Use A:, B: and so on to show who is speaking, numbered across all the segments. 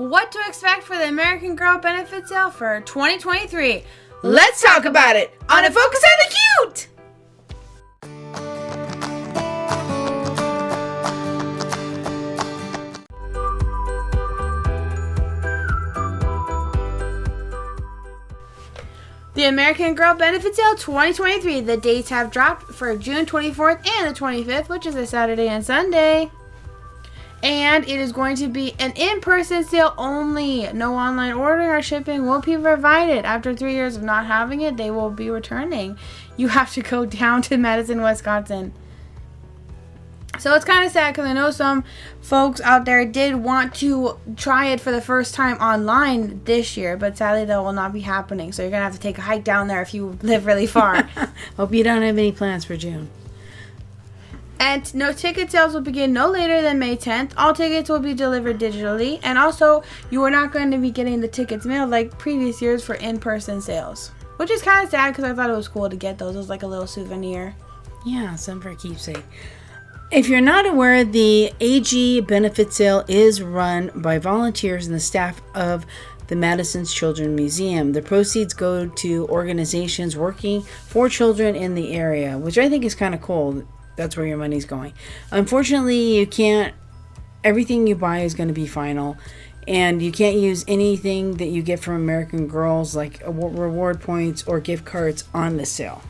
A: what to expect for the American Girl benefit sale for 2023.
B: Let's talk about it on a Focus on the Cute!
A: The American Girl Benefit Sale 2023. The dates have dropped for June 24th and the 25th, which is a Saturday and Sunday. And it is going to be an in-person sale only. No online ordering or shipping will be provided. After 3 years of not having it, they will be returning. You have to go down to Madison, Wisconsin. So it's kind of sad because I know some folks out there did want to try it for the first time online this year, but sadly that will not be happening. So you're going to have to take a hike down there if you live really far.
B: Hope you don't have any plans for June.
A: And no ticket sales will begin no later than May 10th. All tickets will be delivered digitally. And also, you are not going to be getting the tickets mailed like previous years for in-person sales. Which is kind of sad because I thought it was cool to get those. It was like a little souvenir.
B: Yeah, some for a keepsake. If you're not aware, the AG benefit sale is run by volunteers and the staff of the Madison's Children's Museum. The proceeds go to organizations working for children in the area, which I think is kind of cool. That's where your money's going. Unfortunately, you can't, everything you buy is going to be final, and you can't use anything that you get from American Girls like reward points or gift cards on the sale.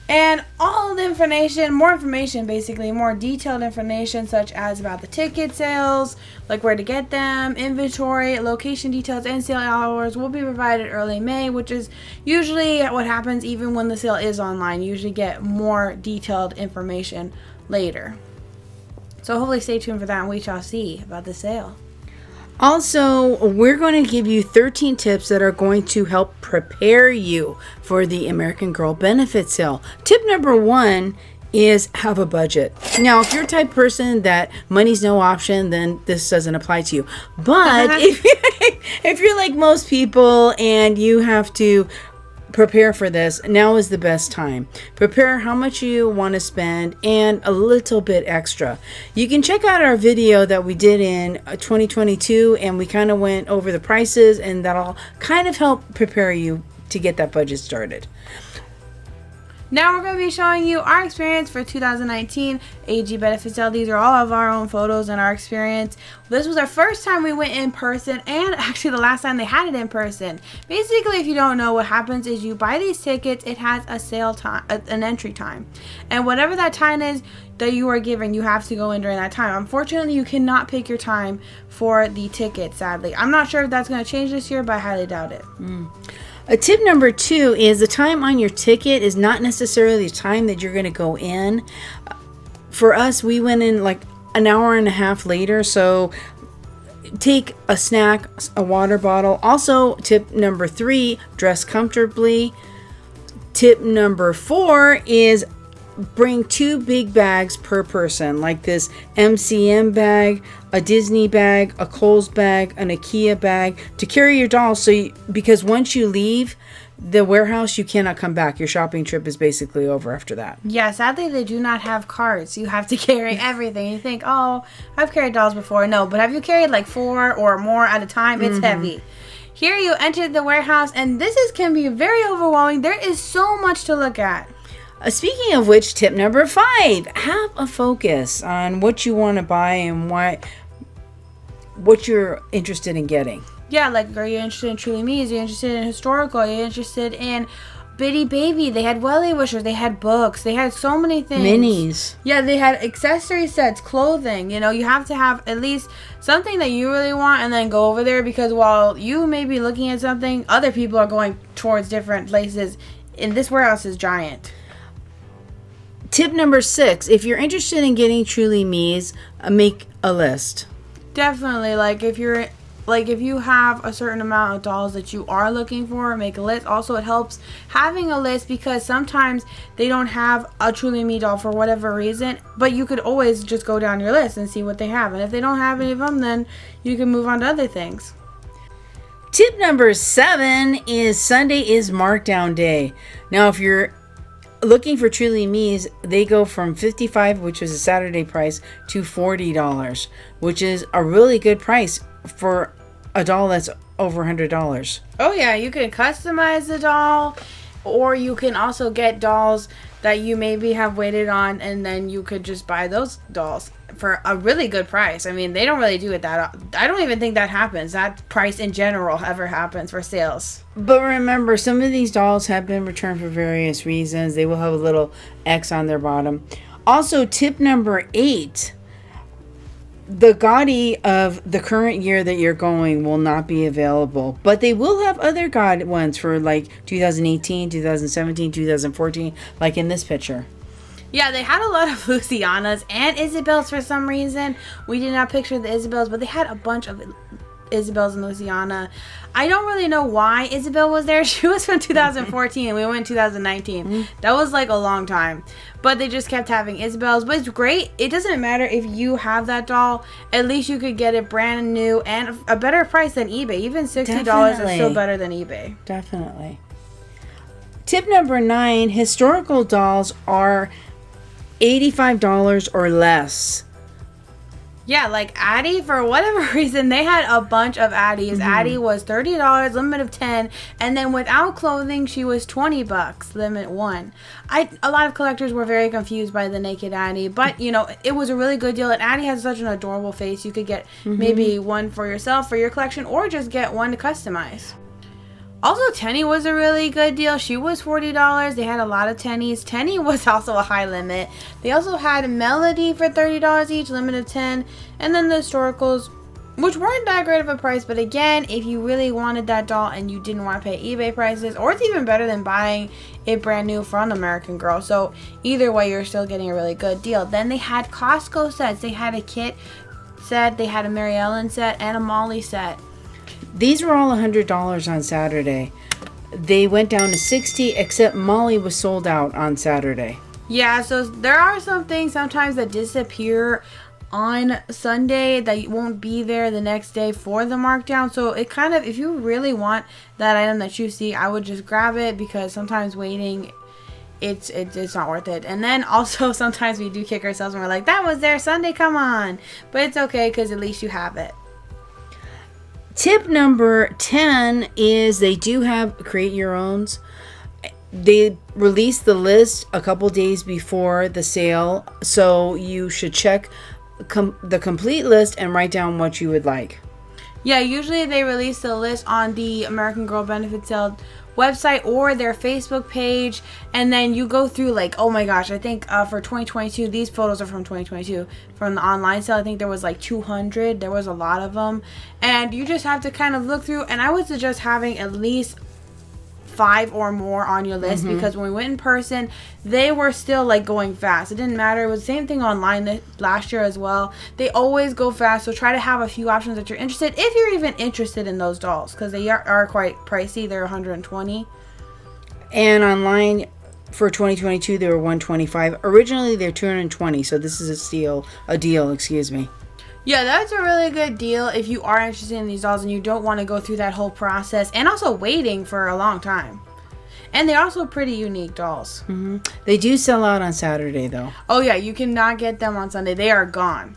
A: And all the information, more detailed information such as about the ticket sales, like where to get them, inventory, location details, and sale hours will be provided early May, which is usually what happens even when the sale is online. You usually get more detailed information later. So hopefully stay tuned for that and we shall see about the sale.
B: Also, we're going to give you 13 tips that are going to help prepare you for the American Girl benefit sale. Tip number 1 is have a budget. Now, if you're the type of person that money's no option, then this doesn't apply to you. But if you're like most people and you have to prepare for this, now is the best time. Prepare how much you want to spend and a little bit extra. You can check out our video that we did in 2022 and we kind of went over the prices, and that'll kind of help prepare you to get that budget started.
A: Now we're going to be showing you our experience for 2019 AG benefit sale. These are all of our own photos and our experience. This was our first time we went in person, and actually the last time they had it in person. Basically, if you don't know, what happens is you buy these tickets, it has a sale time, an entry time. And whatever that time is that you are given, you have to go in during that time. Unfortunately, you cannot pick your time for the ticket, sadly. I'm not sure if that's going to change this year, but I highly doubt it.
B: Tip number 2 is the time on your ticket is not necessarily the time that you're going to go in. For us, we went in like an hour and a half later, so take a snack, a water bottle. Also, tip number 3, dress comfortably. Tip number 4 is bring 2 big bags per person, like this MCM bag, a Disney bag, a Kohl's bag, an IKEA bag to carry your dolls. Because once you leave the warehouse, you cannot come back. Your shopping trip is basically over after that.
A: Yeah, sadly they do not have carts. You have to carry everything. You think, oh, I've carried dolls before. No, but have you carried like 4 or more at a time? It's heavy. Here you enter the warehouse, and can be very overwhelming. There is so much to look at.
B: Speaking of which, tip number 5, have a focus on what you want to buy and what you're interested in getting.
A: Yeah, like, are you interested in Truly Me's? Are you interested in historical? Are you interested in Bitty Baby? They had Welly Wishers. They had books. They had so many things.
B: Minis.
A: Yeah, they had accessory sets, clothing. You know, you have to have at least something that you really want and then go over there, because while you may be looking at something, other people are going towards different places. And this warehouse is giant.
B: Tip number 6, if you're interested in getting Truly Me's, make a list.
A: Definitely. If you have a certain amount of dolls that you are looking for, make a list. Also, it helps having a list because sometimes they don't have a Truly Me doll for whatever reason, but you could always just go down your list and see what they have. And if they don't have any of them, then you can move on to other things.
B: Tip number 7 is Sunday is markdown day. Now, if you're looking for Truly Me's, they go from $55, which was a Saturday price, to $40, which is a really good price for a doll that's over $100.
A: Oh yeah, you can customize the doll, or you can also get dolls that you maybe have waited on, and then you could just buy those dolls for a really good price. I mean, they don't really do it that. I don't even think that happens. That price in general ever happens for sales.
B: But remember, some of these dolls have been returned for various reasons. They will have a little X on their bottom. Also, tip number 8. The Gaudi of the current year that you're going will not be available, but they will have other Gaudi ones for like 2018, 2017, 2014, like in this picture.
A: Yeah, they had a lot of Lucianas and Isabels for some reason. We did not picture the Isabels, but they had a bunch of Isabels and Luciana. I don't really know why Isabel was there. She was from 2014 and we went in 2019. That was like a long time. But they just kept having Isabels. But it's great. It doesn't matter if you have that doll. At least you could get it brand new and a better price than eBay. Even $60 is still better than eBay.
B: Definitely. Tip number 9, historical dolls are $85 or less.
A: Yeah, like Addie, for whatever reason, they had a bunch of Addies. Addie was $30, limit of 10, and then without clothing, she was $20, limit 1. A lot of collectors were very confused by the naked Addie, but you know, it was a really good deal. And Addie has such an adorable face. You could get maybe one for yourself for your collection, or just get one to customize. Also, Tenny was a really good deal. She was $40. They had a lot of Tennys. Tenny was also a high limit. They also had Melody for $30 each, limit of 10. And then the historicals, which weren't that great of a price. But again, if you really wanted that doll and you didn't want to pay eBay prices, or it's even better than buying it brand new from American Girl. So either way, you're still getting a really good deal. Then they had Costco sets. They had a Kit set. They had a Mary Ellen set and a Molly set.
B: These were all $100 on Saturday. They went down to $60, except Molly was sold out on Saturday.
A: Yeah, so there are some things sometimes that disappear on Sunday that won't be there the next day for the markdown. So it kind of, if you really want that item that you see, I would just grab it, because sometimes waiting, it's not worth it. And then also sometimes we do kick ourselves and we're like, that was there Sunday, come on. But it's okay, because at least you have it.
B: Tip number 10 is they do have create your owns. They release the list a couple days before the sale, so you should check the complete list and write down what you would like.
A: Yeah, usually they release the list on the American Girl Benefit Sale website or their Facebook page, and then you go through like, oh my gosh, I think for 2022, these photos are from 2022 from the online sale. I think there was like 200. There was a lot of them, and you just have to kind of look through, and I would suggest having at least 5 or more on your list, because when we went in person, they were still like going fast. It didn't matter. It was the same thing online last year as well. They always go fast, so try to have a few options that you're interested, if you're even interested in those dolls, because they are quite pricey. They're $120,
B: and online for 2022 they were $125. Originally they're $220, so this is a deal, excuse me.
A: Yeah, that's a really good deal if you are interested in these dolls and you don't want to go through that whole process and also waiting for a long time. And they're also pretty unique dolls.
B: They do sell out on Saturday, though.
A: Oh yeah, you cannot get them on Sunday. They are gone.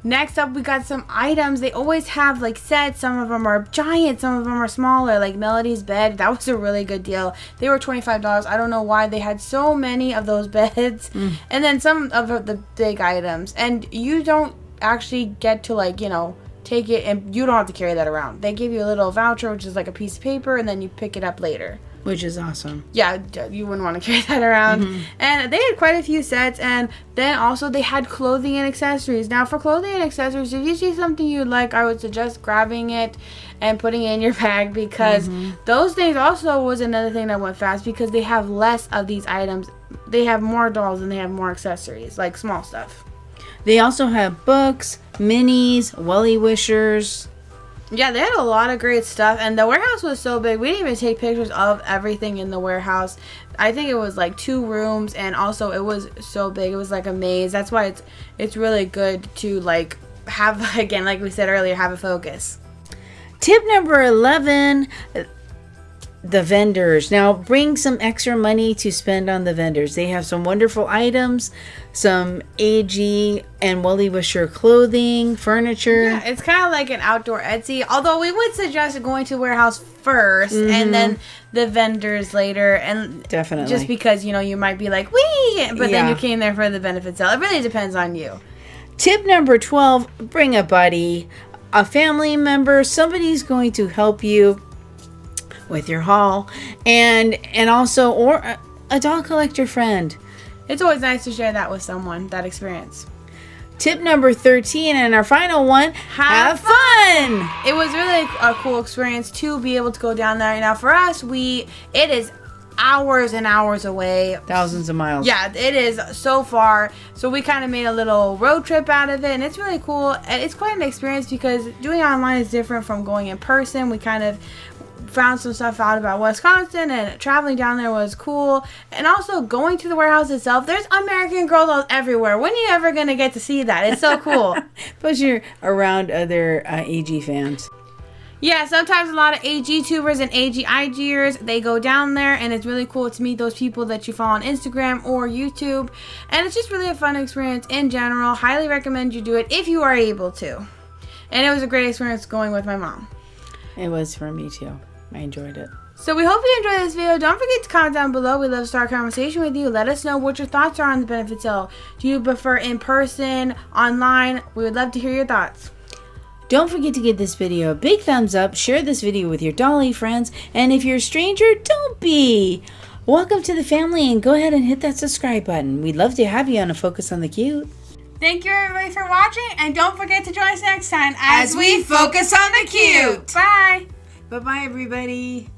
A: Next up, we got some items. They always have like sets. Some of them are giant, some of them are smaller, like Melody's bed. That was a really good deal. They were $25. I don't know why they had so many of those beds. And then some of the big items. And you don't actually get to, like, you know, take it, and you don't have to carry that around. They give you a little voucher, which is like a piece of paper, and then you pick it up later,
B: which is awesome.
A: Yeah, you wouldn't want to carry that around. And they had quite a few sets, and then also they had clothing and accessories. Now for clothing and accessories, if you see something you like, I would suggest grabbing it and putting it in your bag, because those things also was another thing that went fast, because they have less of these items. They have more dolls and they have more accessories, like small stuff.
B: They also have books, minis, welly wishers.
A: Yeah, they had a lot of great stuff, and the warehouse was so big. We didn't even take pictures of everything in the warehouse. I think it was like 2 rooms, and also it was so big. It was like a maze. That's why it's really good to like have, again, like we said earlier, have a focus.
B: Tip number 11. the vendors. Now, bring some extra money to spend on the vendors. They have some wonderful items, some AG and Wally Wisher clothing, furniture.
A: Yeah, it's kind of like an outdoor Etsy. Although we would suggest going to the warehouse first and then the vendors later. And
B: Definitely.
A: just because, you might be like, wee! But then you came there for the benefit sale. It really depends on you.
B: Tip number 12, bring a buddy, a family member, somebody's going to help you with your haul, and also, or a doll collector friend.
A: It's always nice to share that with someone, that experience.
B: Tip number 13, and our final one, have fun!
A: It was really a cool experience to be able to go down there. Now for us, it is hours and hours away.
B: Thousands of miles.
A: Yeah, it is so far. So we kind of made a little road trip out of it, and it's really cool. And it's quite an experience because doing online is different from going in person. We kind of found some stuff out about Wisconsin, and traveling down there was cool. And also going to the warehouse itself, there's American Girl dolls everywhere. When are you ever going to get to see that? It's so cool.
B: Plus you're around other AG fans.
A: Yeah, sometimes a lot of AG tubers and AG IGers, they go down there, and it's really cool to meet those people that you follow on Instagram or YouTube. And it's just really a fun experience in general. Highly recommend you do it if you are able to. And it was a great experience going with my mom.
B: It was for me too. I enjoyed it.
A: So we hope you enjoyed this video. Don't forget to comment down below. We'd love to start a conversation with you. Let us know what your thoughts are on the benefit sale. Do you prefer in person, online? We would love to hear your thoughts.
B: Don't forget to give this video a big thumbs up, share this video with your dolly friends, and if you're a stranger, don't be! Welcome to the family, and go ahead and hit that subscribe button. We'd love to have you on a Focus on the Cute.
A: Thank you everybody for watching, and don't forget to join us next time
B: As we focus on the cute.
A: Bye!
B: Bye-bye, everybody.